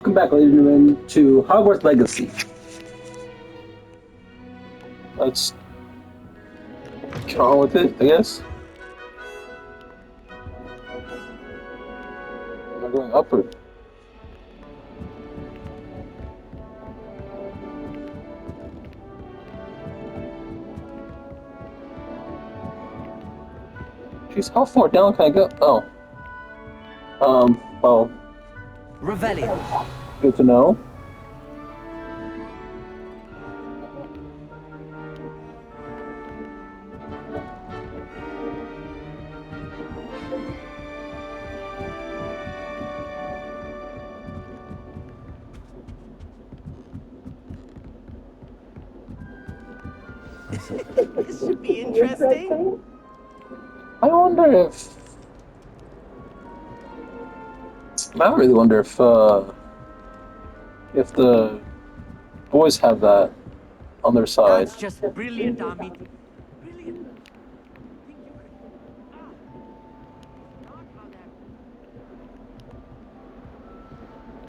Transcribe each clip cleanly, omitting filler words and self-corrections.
Welcome back, ladies and gentlemen, to Hogwarts Legacy. Let's get on with it, I guess. Am I going upward? Jeez, how far down can I go? Oh. Well. Revelio. Good to know. This should be interesting. I really wonder if the boys have that on their side. That's just brilliant, Ami. Brilliant.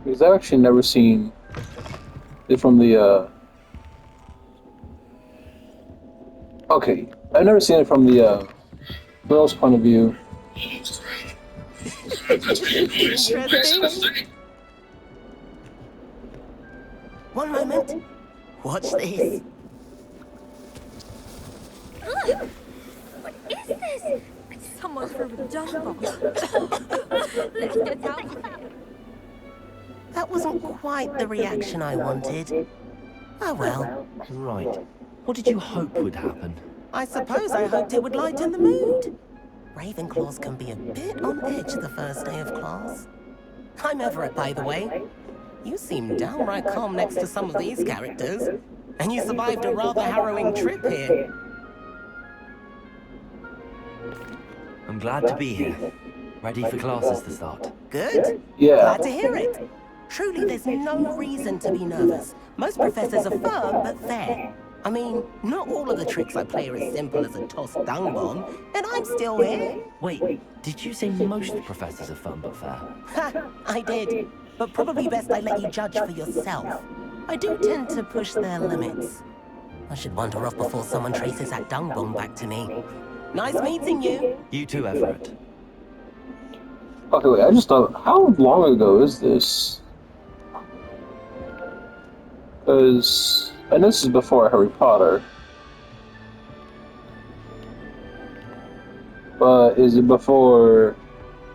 Because I've actually never seen it from the Okay, I've never seen it from the girl's point of view. Interesting. One moment. Watch this. Ugh! What is this? Someone threw a dung bomb. Let's get out of here. That wasn't quite the reaction I wanted. Oh well. Right. What did you hope would happen? I suppose I hoped it would lighten the mood. Ravenclaws can be a bit on edge the first day of class. I'm Everett, by the way. You seem downright calm next to some of these characters. And you survived a rather harrowing trip here. I'm glad to be here. Ready for classes to start. Good. Yeah. Glad to hear it. Truly, there's no reason to be nervous. Most professors are firm but fair. I mean, not all of the tricks I play are as simple as a tossed dung bomb, and I'm still here. Wait, did you say most professors are fun but fair? Ha, I did. But probably best I let you judge for yourself. I do tend to push their limits. I should wander off before someone traces that dung bomb back to me. Nice meeting you. You too, Everett. Okay, wait, I just thought, how long ago is this? Because, and this is before Harry Potter. But is it before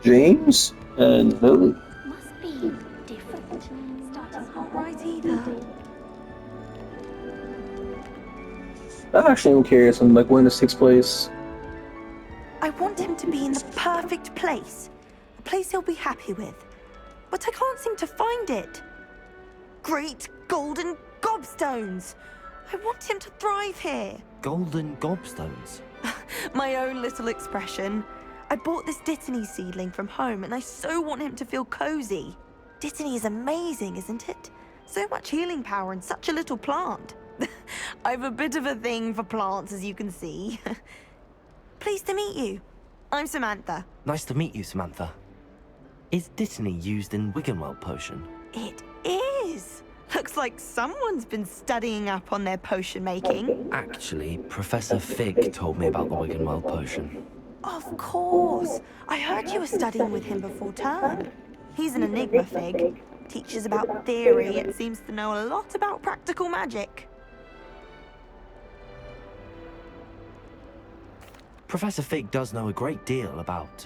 James and Lily? Must be different. Starting not right either. I actually am curious on like when this takes place. I want him to be in the perfect place. A place he'll be happy with. But I can't seem to find it. Great golden gobstones! I want him to thrive here. Golden gobstones. My own little expression. I bought this Dittany seedling from home and I so want him to feel cozy. Dittany is amazing, isn't it? So much healing power in such a little plant. I've a bit of a thing for plants, as you can see. Pleased to meet you. I'm Samantha. Nice to meet you, Samantha. Is Dittany used in Wiggenweld potion? It is. Looks like someone's been studying up on their potion making. Actually, Professor Fig told me about the Wiggenweld potion. Of course. I heard you were studying with him before term. He's an enigma, Fig. Teaches about theory and seems to know a lot about practical magic. Professor Fig does know a great deal about,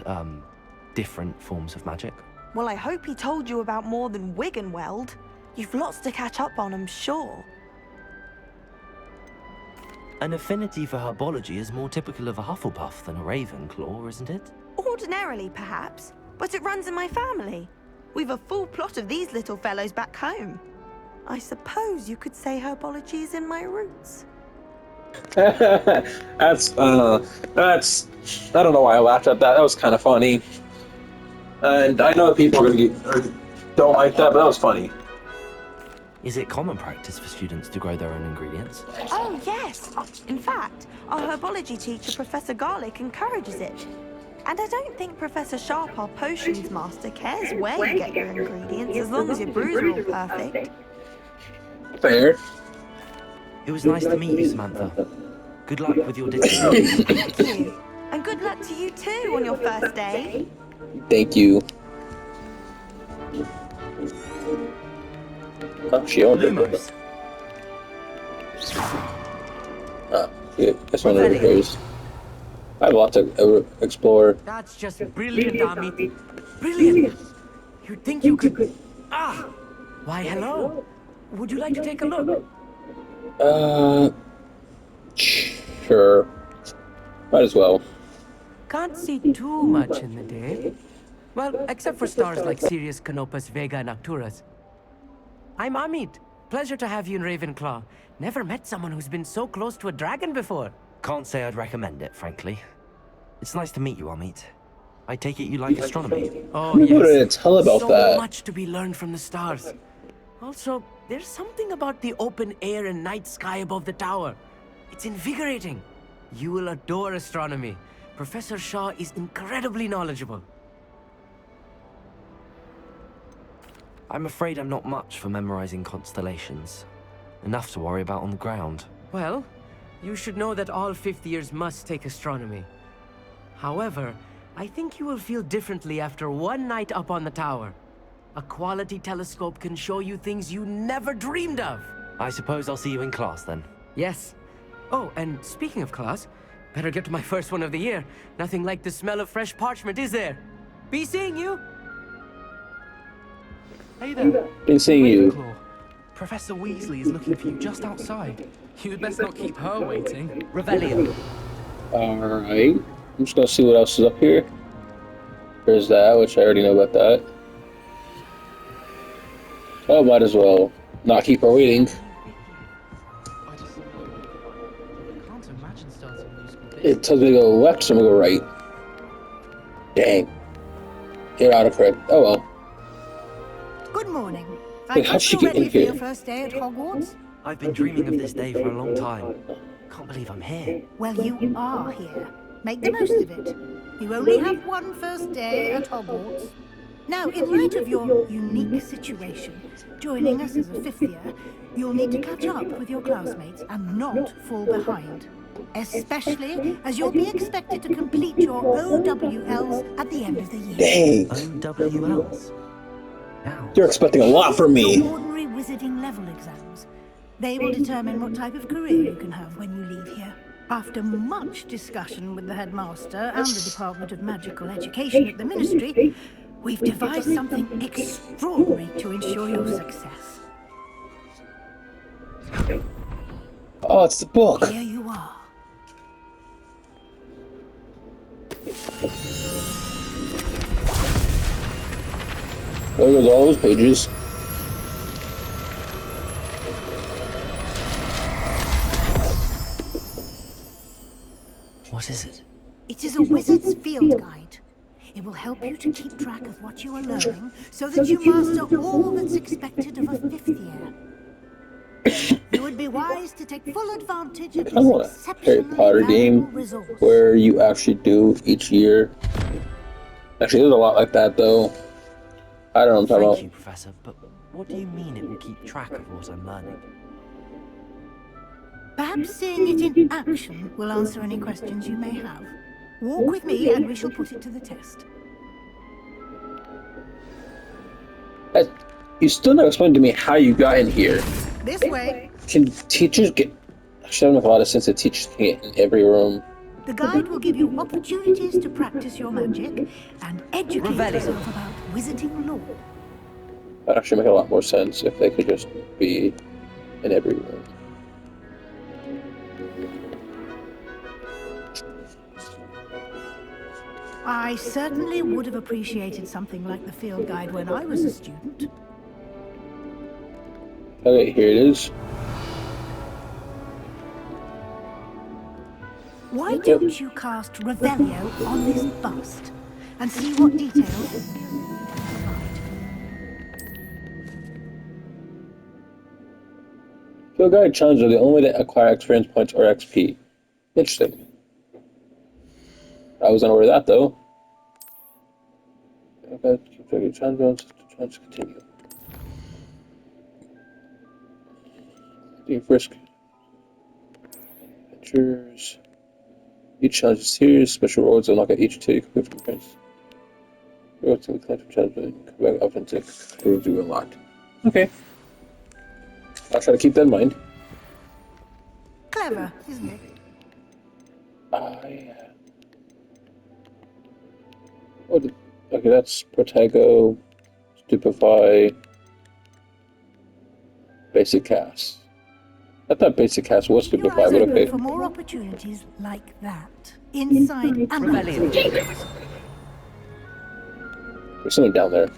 different forms of magic. Well, I hope he told you about more than Wiggenweld. You've lots to catch up on, I'm sure. An affinity for herbology is more typical of a Hufflepuff than a Ravenclaw, isn't it? Ordinarily, perhaps, but it runs in my family. We've a full plot of these little fellows back home. I suppose you could say herbology is in my roots. that's I don't know why I laughed at that. That was kind of funny. And I know people are gonna don't like that, but that was funny. Is it common practice for students to grow their own ingredients? Oh, yes. In fact, our herbology teacher, Professor Garlick, encourages it. And I don't think Professor Sharp, our potions master, cares where you get your ingredients as long as your brews are all perfect. Fair. It was nice to meet you, Samantha. Good luck with your Ditty. Thank you. And good luck to you too on your first day. Thank you. Oh, she owned it. Lumos. Yeah, this one over here is. I have a lot to explore. That's just brilliant, Amit. Brilliant! You'd think you could... Ah! Why, hello. Would you like to take a look? Sure. Might as well. Can't see too much in the day. Well, except for stars like Sirius, Canopus, Vega, and Arcturus. I'm Amit. Pleasure to have you in Ravenclaw. Never met someone who's been so close to a dragon before. Can't say I'd recommend it, frankly. It's nice to meet you, Amit. I take it you like astronomy. Oh, What did yes. it tell about So that? much to be learned from the stars. Also, there's something about the open air and night sky above the tower. It's invigorating. You will adore astronomy. Professor Shaw is incredibly knowledgeable. I'm afraid I'm not much for memorizing constellations. Enough to worry about on the ground. Well, you should know that all fifth years must take astronomy. However, I think you will feel differently after one night up on the tower. A quality telescope can show you things you never dreamed of. I suppose I'll see you in class then. Yes. Oh, and speaking of class, better get to my first one of the year. Nothing like the smell of fresh parchment, is there? Be seeing you! Hey there. Been seeing you. Ravenclaw. Professor Weasley is looking for you just outside. You'd best not keep her waiting. Revelio. Alright. I'm just gonna see what else is up here. There's that, which I already know about that. Oh, might as well not keep her waiting. I can't imagine starting a new school. It tells me to go left, so I'm gonna go right. Dang. Get out of it. Oh well. Good morning. Wait, how'd she get in ready for your here? first day at Hogwarts? I've been dreaming of this day for a long time. Can't believe I'm here. Well, you are here. Make the most of it. You only have one first day at Hogwarts. Now, in light of your unique situation, joining us as a fifth year, you'll need to catch up with your classmates and not fall behind. Especially as you'll be expected to complete your OWLs at the end of the year. Dang. OWLs? Now. You're expecting a lot from me. Your ordinary wizarding level exams. They will determine what type of career you can have when you leave here. After much discussion with the headmaster and the Department of Magical Education at the Ministry, we've devised something extraordinary to ensure your success. Oh, it's the book. Here you are. There goes all those pages. What is it? It is a wizard's field guide. It will help you to keep track of what you are learning so that you master all that's expected of a fifth year. You would be wise to take full advantage of I want this a Harry exceptionally Potter valuable game resource. where you actually do each year. Actually, there's a lot like that though. I don't know what I'm Thank talking you, Professor, but what do you mean it will keep track of what I'm learning? Perhaps seeing it in action will answer any questions you may have. Walk with me and we shall put it to the test. about. You still never explained to me how you got in here. This way. Can teachers get... Actually, I don't know if a lot of sense that teachers can get in every room. The guide will give you opportunities to practice your magic and educate Revelio. yourself about wizarding lore. That actually make a lot more sense if they could just be in every room. I certainly would have appreciated something like the field guide when I was a student. Okay, here it is. Why don't you cast Revelio on this bust and see what details you can provide? Field guide challenges are the only way to acquire experience points or XP. Interesting. I was unaware of that though. Okay, keep taking chance to continue. Take risk. Adventures. Each challenge is serious. Special rewards unlock at each 2 equipped prints. Rewards to the collective challenge. Come back up and take rewards you unlocked. Okay. I'll try to keep that in mind. Clever, isn't it? What? Okay, that's Protego, Stupefy, Basic Cast. I thought Basic Cast was Your Stupefy, eyes but open okay. for more opportunities like that. Inside and Rebellion. outside. There's something down there.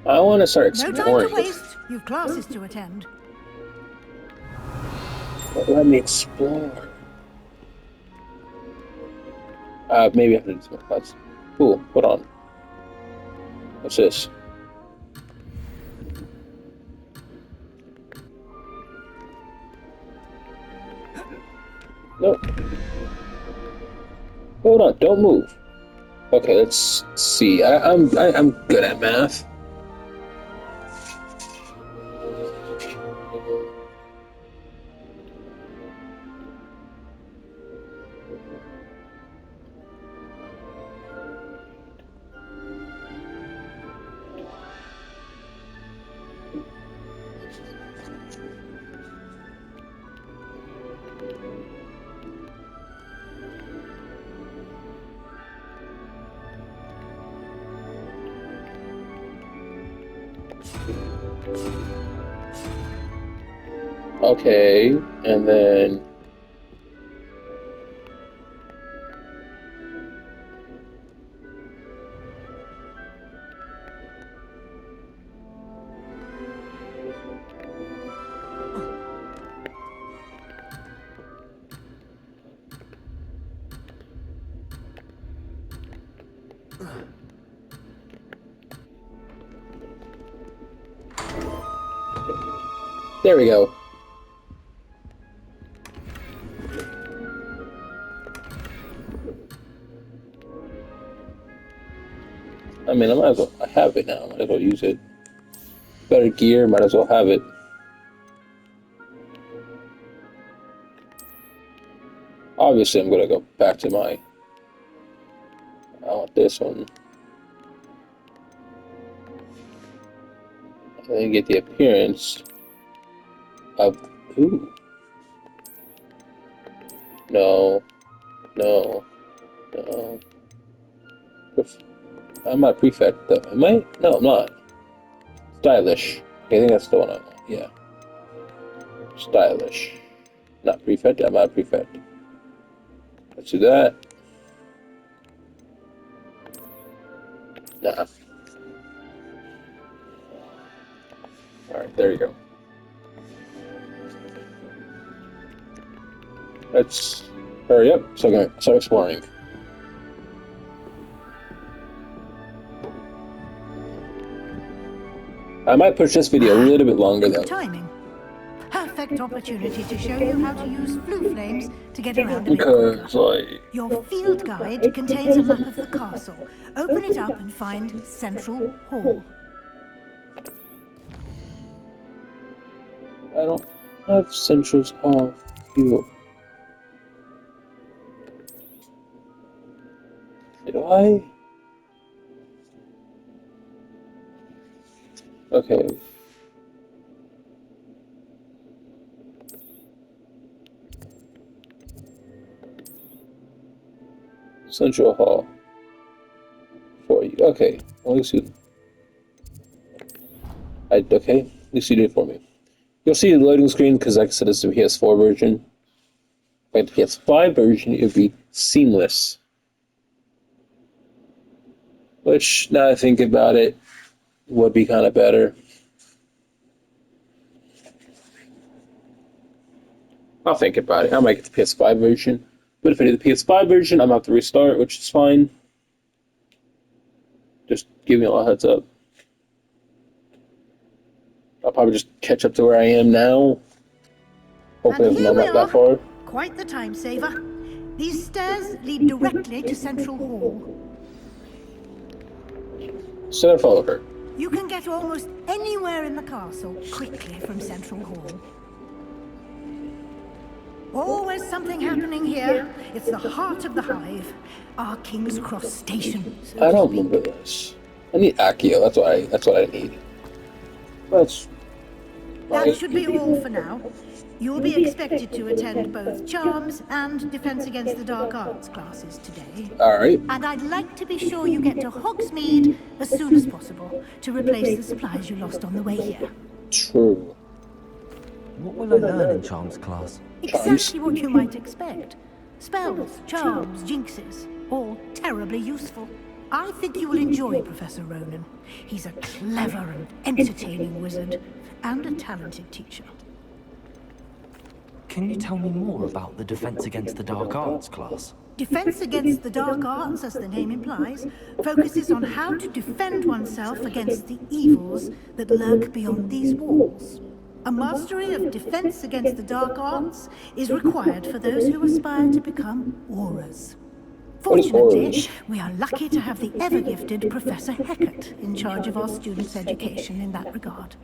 I want to start No time exploring. to waste. You've classes to attend. Let me explore. Maybe I have to do some class. Cool, hold on. What's this? No. Hold on, don't move. Okay, let's see. I'm good at math. Okay, and then there we go. I mean, I might as well. I have it now. Might as well use it. Better gear. Might as well have it. Obviously, I'm gonna go back to my. I want this one. And then get the appearance of. Ooh. No. No. No. I'm not prefect though. Am I? No, I'm not. Stylish. Okay, I think that's the one I want. Yeah. Stylish. Not prefect. I'm not prefect. Let's do that. Nah. Alright, there you go. Let's hurry up so I can start exploring. I might push this video a little bit longer though. Timing. Perfect opportunity to show you how to use flue flames to get around a bit Because, quicker. like, Your field guide contains a map of the castle. Open it up and find Central Hall. I don't have Central's Hall fuel. Do I? Okay. Central Hall. For you. Okay. Well, at least you. Okay. At least you did it for me. You'll see the loading screen because, like I said, it's the PS4 version. Like the PS5 version, it would be seamless. Which, now that I think about it, would be kind of better. I'll think about it. I might get the PS5 version. But if I do the PS5 version, I'm going to have to restart, which is fine. Just give me a heads up. I'll probably just catch up to where I am now. Hopefully, I'm not that far. quite the time saver. These stairs lead directly to Central Hall. So I follow her. You can get almost anywhere in the castle quickly from Central Hall. Always something happening here. It's the heart of the hive. Our King's Cross station. So I don't remember this. I need Accio. That's what I need. That's that should be all for now. You'll be expected to attend both Charms and Defense Against the Dark Arts classes today. Alright. And I'd like to be sure you get to Hogsmeade as soon as possible to replace the supplies you lost on the way here. True. What will I learn in Charms class? Exactly what you might expect. Spells, charms, jinxes, all terribly useful. I think you will enjoy Professor Ronan. He's a clever and entertaining wizard, and a talented teacher. Can you tell me more about the Defense Against the Dark Arts class? Defense Against the Dark Arts, as the name implies, focuses on how to defend oneself against the evils that lurk beyond these walls. A mastery of Defense Against the Dark Arts is required for those who aspire to become Aurors. Fortunately, we are lucky to have the ever-gifted Professor Heckert in charge of our students' education in that regard.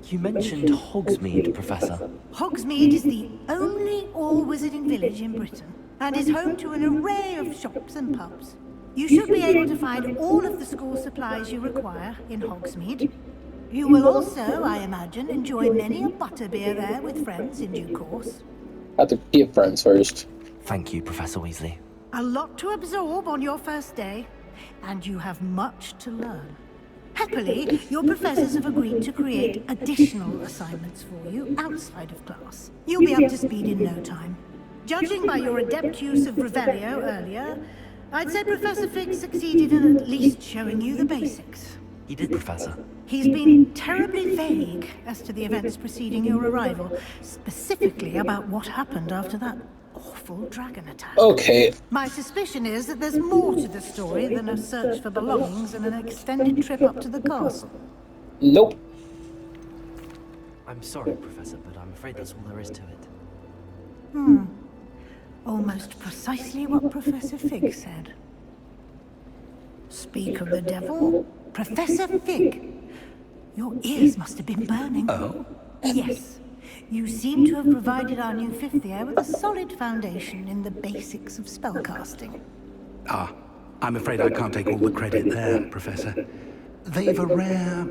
You mentioned Hogsmeade, Professor. Hogsmeade is the only all-wizarding village in Britain, and is home to an array of shops and pubs. You should be able to find all of the school supplies you require in Hogsmeade. You will also, I imagine, enjoy many a butterbeer there with friends in due course. I have to get friends first. Thank you, Professor Weasley. A lot to absorb on your first day, and you have much to learn. Happily, your professors have agreed to create additional assignments for you outside of class. You'll be up to speed in no time. Judging by your adept use of Revelio earlier, I'd say Professor Fig succeeded in at least showing you the basics. He did, Professor. He's been terribly vague as to the events preceding your arrival, specifically about what happened after that awful dragon attack. Okay. My suspicion is that there's more to the story than a search for belongings and an extended trip up to the castle. Nope. I'm sorry, Professor, but I'm afraid that's all there is to it. Almost precisely what Professor Fig said. Speak of the devil, Professor Fig. Your ears must have been burning. Oh? Yes. You seem to have provided our new fifth year with a solid foundation in the basics of spellcasting. Ah, I'm afraid I can't take all the credit there, Professor. They've a rare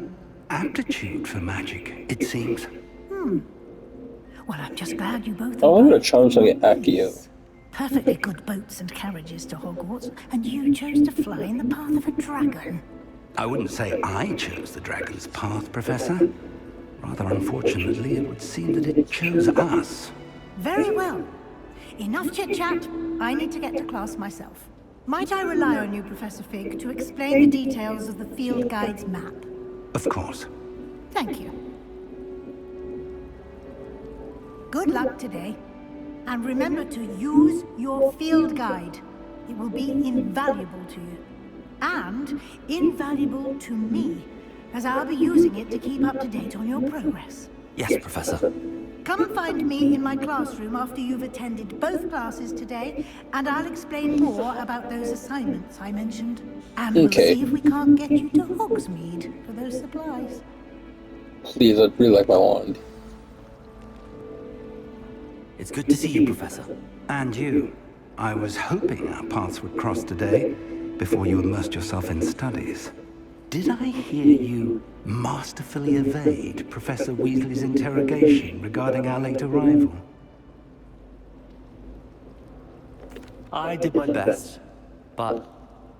aptitude for magic, it seems. Well, I'm just glad you both Oh, I'm gonna arrived. charm something at Accio. Perfectly good boats and carriages to Hogwarts, and you chose to fly in the path of a dragon. I wouldn't say I chose the dragon's path, Professor. Rather unfortunately, it would seem that it chose us. Very well. Enough chit-chat. I need to get to class myself. Might I rely on you, Professor Fig, to explain the details of the field guide's map? Of course. Thank you. Good luck today. And remember to use your field guide. It will be invaluable to you. And invaluable to me, as I'll be using it to keep up to date on your progress. Yes, Professor. Come and find me in my classroom after you've attended both classes today, and I'll explain more about those assignments I mentioned. And we'll see if we can't get you to Hogsmeade for those supplies. Please, I'd really like my wand. It's good to see you, Professor. And you. I was hoping our paths would cross today, before you immersed yourself in studies. Did I hear you masterfully evade Professor Weasley's interrogation regarding our late arrival? I did my best, but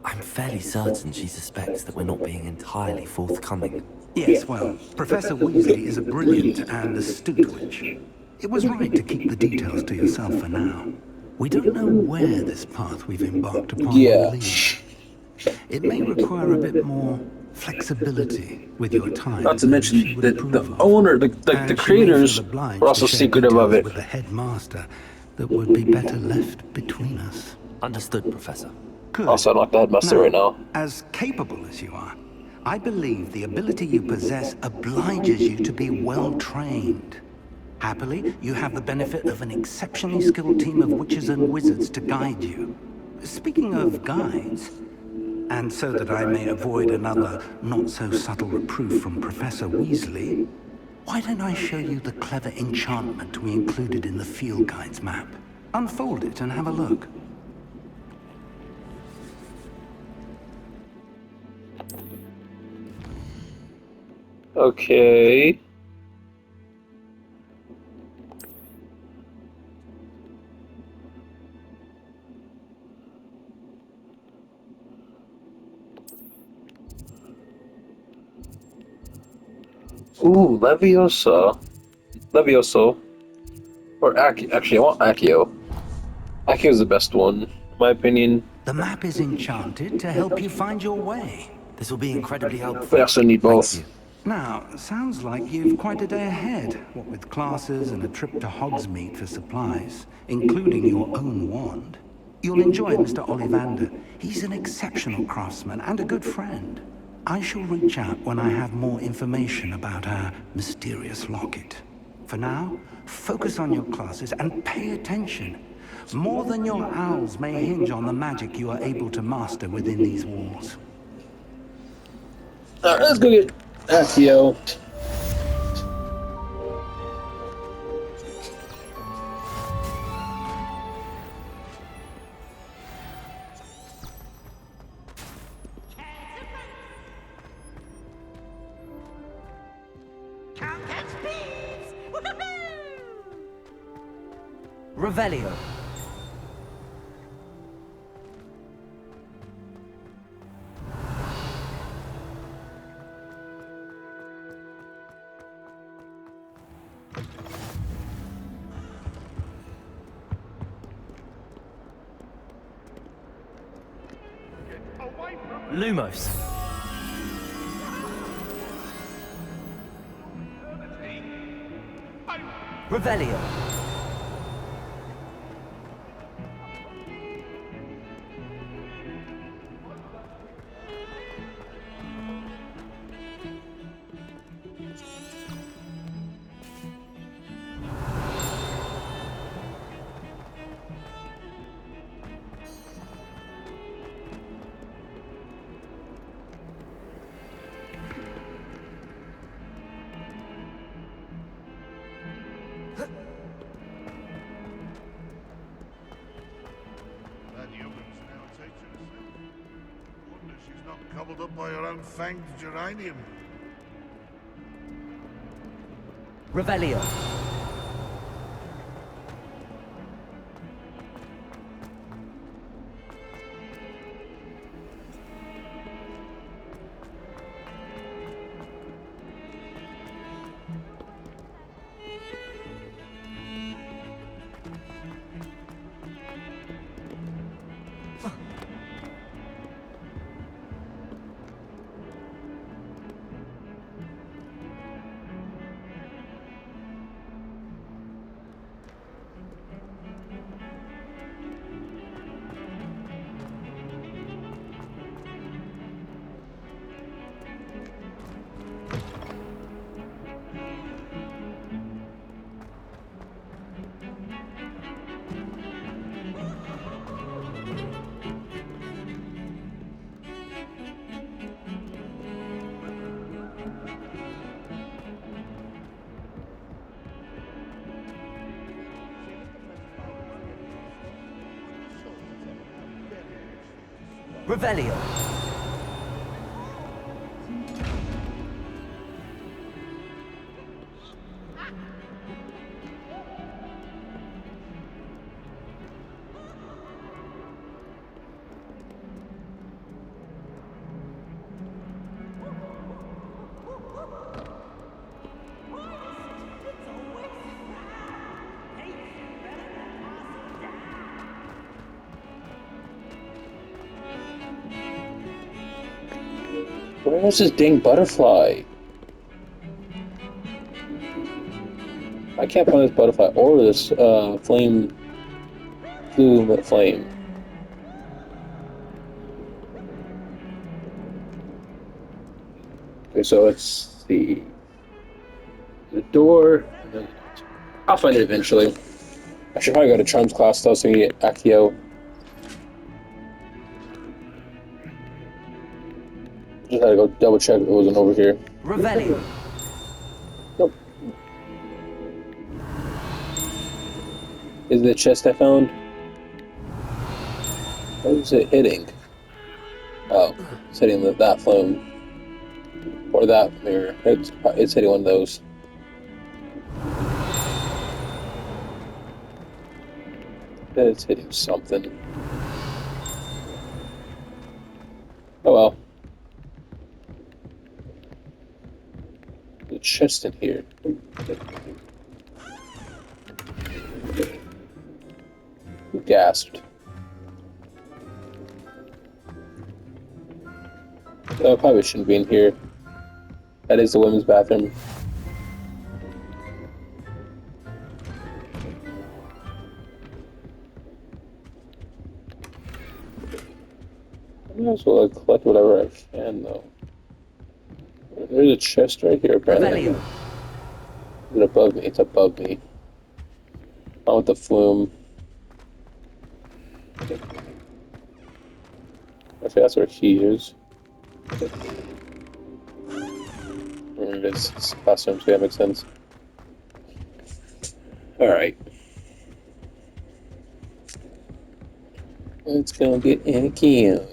I'm fairly certain she suspects that we're not being entirely forthcoming. Yes, well, Professor Weasley is a brilliant and astute witch. It was right to keep the details to yourself for now. We don't know where this path we've embarked upon will lead. It may require a bit more flexibility with your time. Not to mention that the owner, the creators, were also secretive of it. With the headmaster that would be better left between us. Understood, Professor. Good. Also, I'm not the headmaster right now. As capable as you are, I believe the ability you possess obliges you to be well trained. Happily, you have the benefit of an exceptionally skilled team of witches and wizards to guide you. Speaking of guides, and so that I may avoid another not-so-subtle reproof from Professor Weasley, why don't I show you the clever enchantment we included in the field guide's map? Unfold it and have a look. Okay. Ooh, Leviosa. Levioso. Or actually, I want Accio. Accio's the best one, in my opinion. The map is enchanted to help you find your way. This will be incredibly helpful. But I also need Thank both. you. Now, sounds like you've quite a day ahead, what with classes and a trip to Hogsmeade for supplies, including your own wand. You'll enjoy Mr. Ollivander. He's an exceptional craftsman and a good friend. I shall reach out when I have more information about our mysterious locket. For now, focus on your classes and pay attention. More than your owls may hinge on the magic you are able to master within these walls. Alright, let's go get Accio. Revelio. Lumos. Revelio. That human's now teaching us. Wonder she's not gobbled up by her own fanged geranium. Revelio. Revelio. Where's this dang butterfly? I can't find this butterfly or this flame flame. Okay, so let's see. The door and then I'll find it eventually. I should probably go to Charms class though, so we can get Accio. Just had to go double check it wasn't over here. Revelio. Nope. Is the chest I found? What is it hitting? Oh, it's hitting that flame. Or that mirror. It's hitting one of those. It's hitting something. Oh well. The chest in here. Who gasped? Oh, probably shouldn't be in here. That is the women's bathroom. I might as well collect whatever I can, though. There's a chest right here, apparently. Is it above me? It's above me. Not with the flume. Okay, that's where he is. It's classroom, so that makes sense. Alright. Let's go get Akio.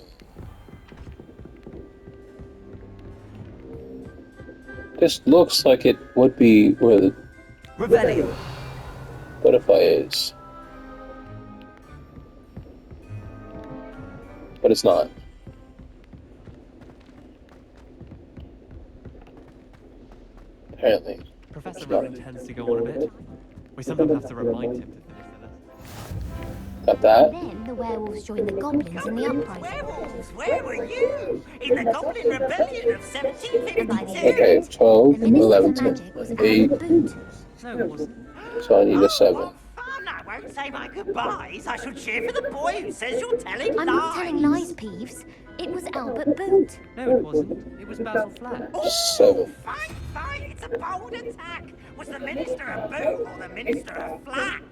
This looks like it would be where the Revelio. butterfly is. But it's not. Apparently. Professor Rowan tends to go on a bit. We sometimes have to remind him to finish the lesson. Got that? Then the werewolves joined the goblins in the uprising. Werewolves, where were you? In the Goblin Rebellion of And by the 1752? end, Okay, 12, the Minister 11, for Magic was 8, Albert Boot. No, it wasn't. so I need a 7. What fun! I won't say my goodbyes. I shall cheer for the boy who says you're telling I'm lies. not telling lies, Peeves. It was Albert Boot. No, it wasn't. It was Basil Flat. 7. Fine, it's a bold attack. Was the Minister a boot or the Minister a flack?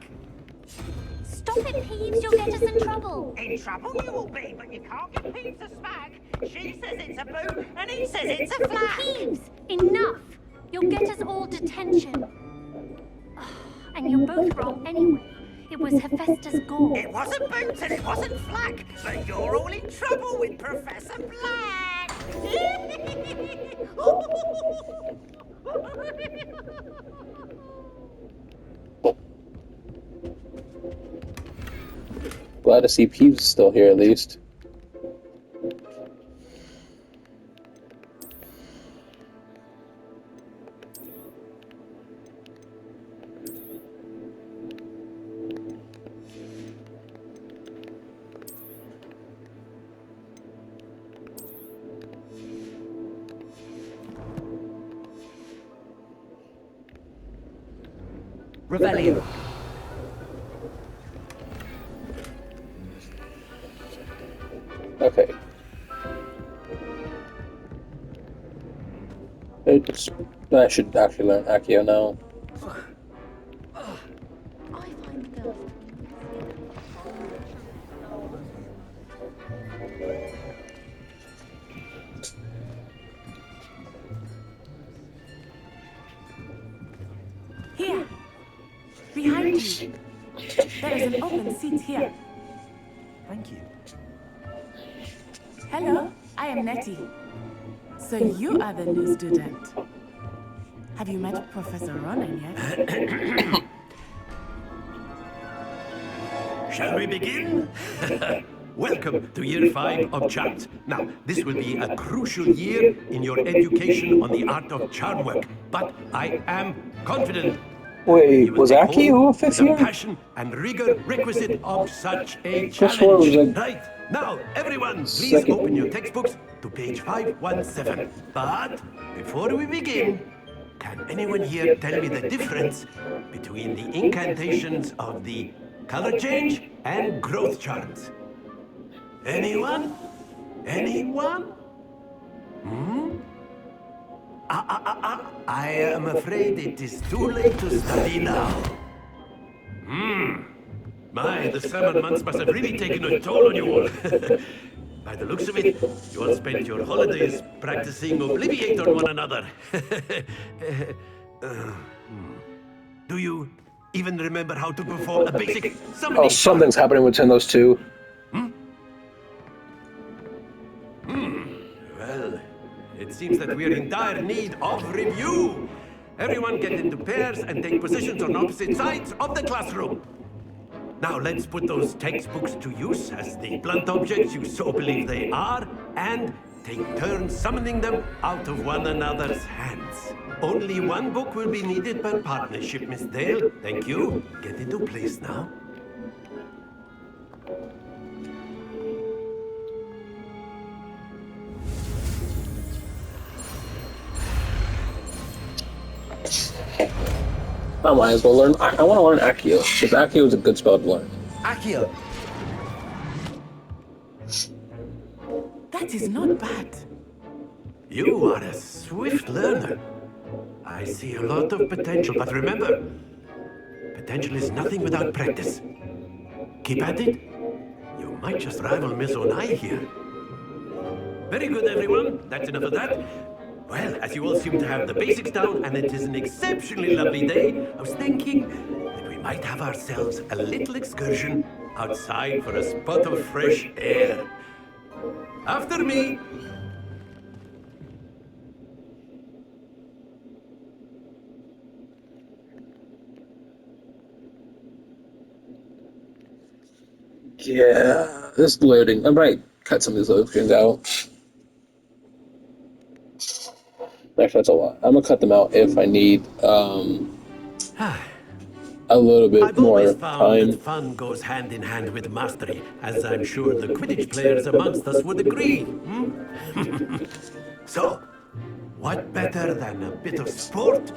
Stop it, Peeves. You'll get us in trouble. In trouble you will be, but you can't get Peeves to smack. She says it's a boot, and he says it's a flack. Peeves, enough. You'll get us all detention. And you're both wrong anyway. It was Hephaestus Gore. It wasn't boot and it wasn't flack, but you're all in trouble with Professor Black. Glad to see Peeves still here at least. Revelio. Okay. I should actually learn Accio now. I find the Here, behind you. There is an open seat here. Thank you. Hello, I am Nettie. So you are the new student. Have you met Professor Ronan yet? Shall we begin? Welcome to Year 5 of Charms. Now, this will be a crucial year in your education on the art of charm work, but I am confident. Wait, was Accio a fifth The year? passion and rigor requisite of such a This one was challenge. like Right, now, everyone, please second open your year. textbooks to page 517. But before we begin, can anyone here tell me the difference between the incantations of the color change and growth charms? Anyone? Anyone? I am afraid it is too late to study now. My, the summer months must have really taken a toll on you all. By the looks of it, you all spent your holidays practicing Obliviate on one another. Do you even remember how to perform a basic summoning? Oh, something's happening between those two. Well, it seems that we're in dire need of review. Everyone get into pairs and take positions on opposite sides of the classroom. Now let's put those textbooks to use as the blunt objects you so believe they are, and take turns summoning them out of one another's hands. Only one book will be needed per partnership, Miss Dale. Thank you. Get into place now. I might as well learn. I want to learn Accio, because Accio is a good spell to learn. Accio! That is not bad. You are a swift learner. I see a lot of potential, but remember, potential is nothing without practice. Keep at it. You might just rival Miss Onai here. Very good, everyone. That's enough of that. Well, as you all seem to have the basics down, and it is an exceptionally lovely day, I was thinking that we might have ourselves a little excursion outside for a spot of fresh air. After me! Yeah, this loading. I might cut some of these loading screens out. Actually, that's a lot. I'm gonna cut them out if I need a little bit more I've always found time. that fun goes hand in hand with mastery, as I'm sure the Quidditch players amongst us would agree. So, what better than a bit of sport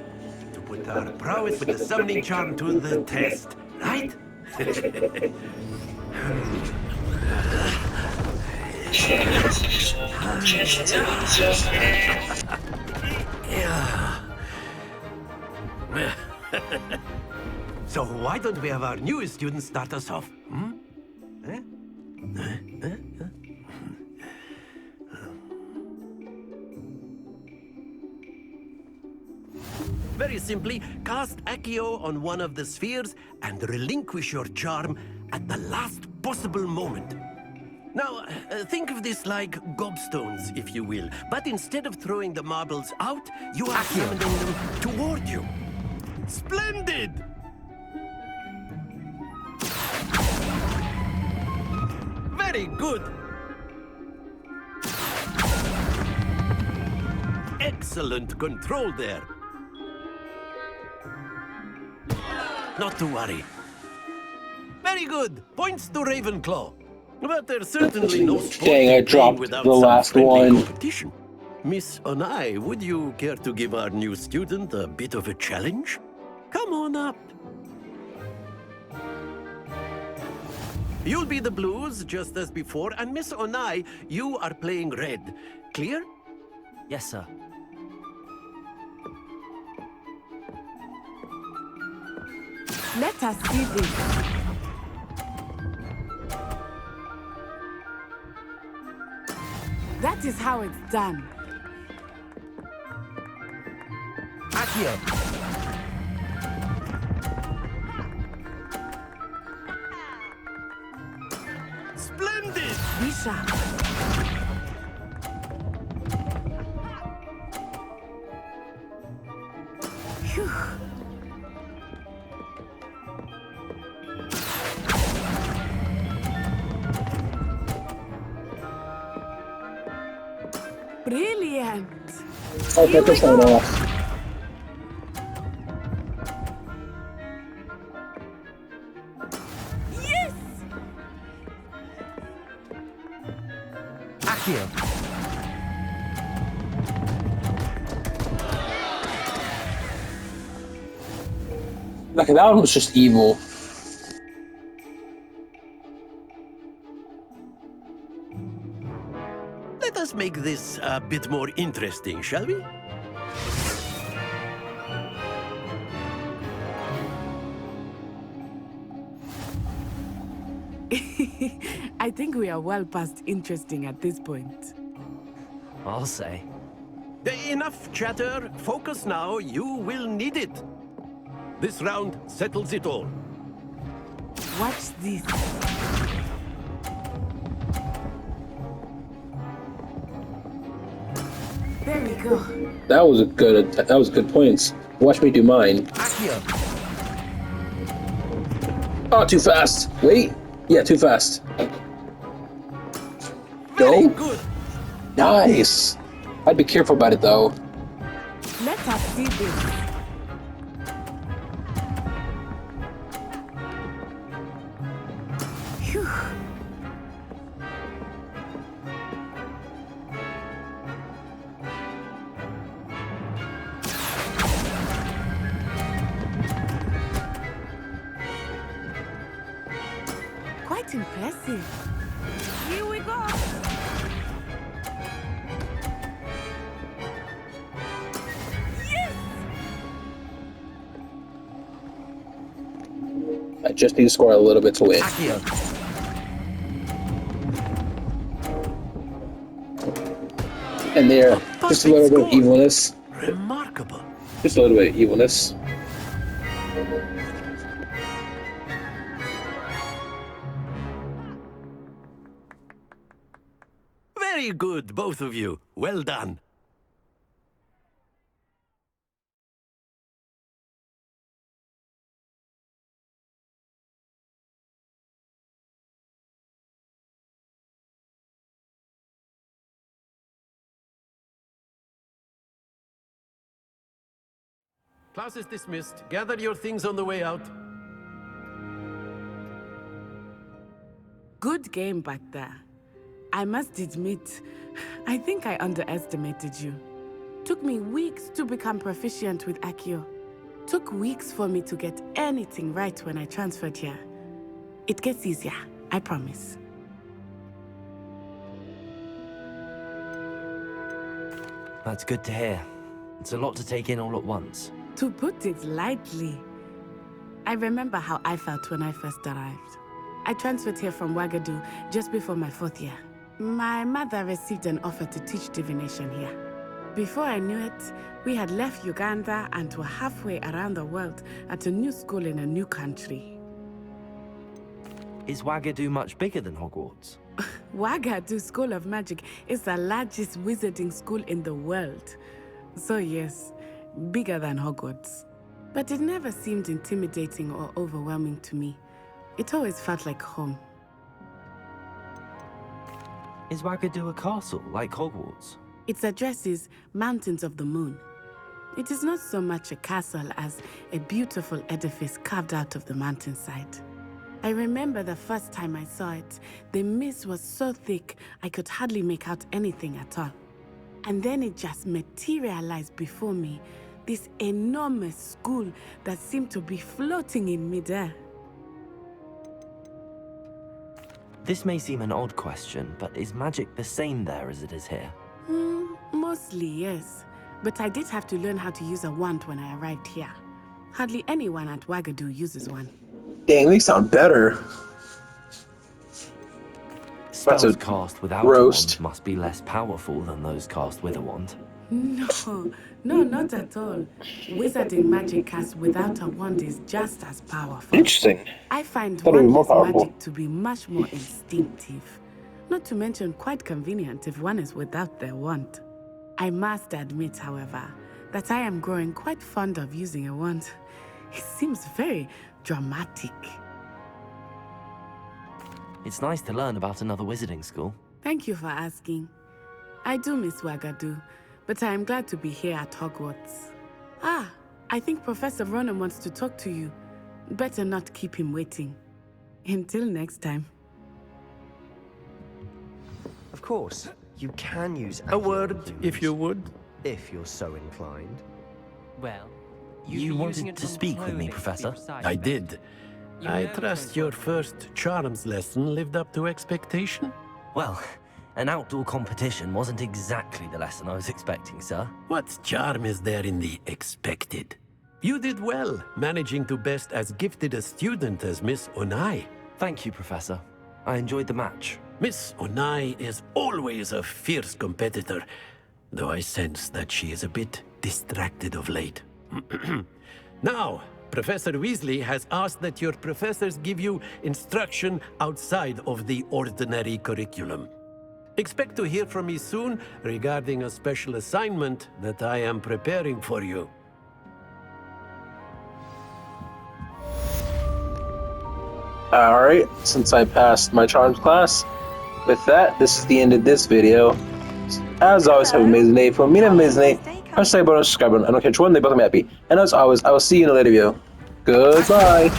to put our prowess with the summoning charm to the test, right? So why don't we have our newest student start us off? Very simply, cast Accio on one of the spheres and relinquish your charm at the last possible moment. Now, think of this like gobstones, if you will. But instead of throwing the marbles out, you are summoning them toward you. Splendid! Very good! Excellent control there. Not to worry. Very good. Points to Ravenclaw. But there's certainly no sport Dang, I in playing dropped without the some last friendly one. competition. Miss Onai, would you care to give our new student a bit of a challenge? Come on up. You'll be the blues, just as before, and Miss Onai, you are playing red. Clear? Yes, sir. Let us see this. That is how it's done. Accio. Splendid! Be sharp. Phew. Brilliant. I'll cut this one off. Yes! Accio. Okay, that one was just evil. Let us make this a bit more interesting, shall we? I think we are well past interesting at this point. I'll say. Enough chatter. Focus now. You will need it. This round settles it all. Watch this. There we go. That was a good points. Watch me do mine. Oh, too fast. Wait. Yeah, too fast. No. Good. Nice. I'd be careful about it though. Let us see this. Phew. Quite impressive. Here we go. I just need to score a little bit to win. And there, just a little bit of evilness. Remarkable. Just a little bit of evilness. Very good, both of you. Well done. Class is dismissed. Gather your things on the way out. Good game back there. I must admit, I think I underestimated you. Took me weeks to become proficient with Accio. Took weeks for me to get anything right when I transferred here. It gets easier, I promise. That's good to hear. It's a lot to take in all at once. To put it lightly, I remember how I felt when I first arrived. I transferred here from Ouagadougou just before my 4th year. My mother received an offer to teach divination here. Before I knew it, we had left Uganda and were halfway around the world at a new school in a new country. Is Ouagadougou much bigger than Hogwarts? Ouagadougou School of Magic is the largest wizarding school in the world. So yes, bigger than Hogwarts. But it never seemed intimidating or overwhelming to me. It always felt like home. Is Ouagadougou a castle, like Hogwarts? Its address is Mountains of the Moon. It is not so much a castle as a beautiful edifice carved out of the mountainside. I remember the first time I saw it, the mist was so thick I could hardly make out anything at all. And then it just materialized before me, this enormous school that seemed to be floating in midair. This may seem an odd question, but is magic the same there as it is here? Mostly, yes. But I did have to learn how to use a wand when I arrived here. Hardly anyone at Ouagadougou uses one. Dang, they sound better. Spells cast without a wand must be less powerful than those cast with a wand. No, not at all. Wizarding magic cast without a wand is just as powerful. Interesting. I find more wandless magic to be much more instinctive. Not to mention quite convenient if one is without their wand. I must admit, however, that I am growing quite fond of using a wand. It seems very dramatic. It's nice to learn about another wizarding school. Thank you for asking. I do miss Ouagadougou, but I am glad to be here at Hogwarts. Ah, I think Professor Ronan wants to talk to you. Better not keep him waiting. Until next time. Of course, you can use a word, if you would. If you're so inclined. Well, you wanted to speak with me, Professor? I did. I trust your first charms lesson lived up to expectation? Well, an outdoor competition wasn't exactly the lesson I was expecting, sir. What charm is there in the expected? You did well, managing to best as gifted a student as Miss Onai. Thank you, Professor. I enjoyed the match. Miss Onai is always a fierce competitor, though I sense that she is a bit distracted of late. Now, Professor Weasley has asked that your professors give you instruction outside of the ordinary curriculum. Expect to hear from me soon regarding a special assignment that I am preparing for you. Alright, since I passed my charms class, with that, this is the end of this video. As always, have an amazing day. For me, have an amazing day. Press the like button, subscribe button. I don't care which one, they both make me happy. And as always, I will see you in a later video. Goodbye.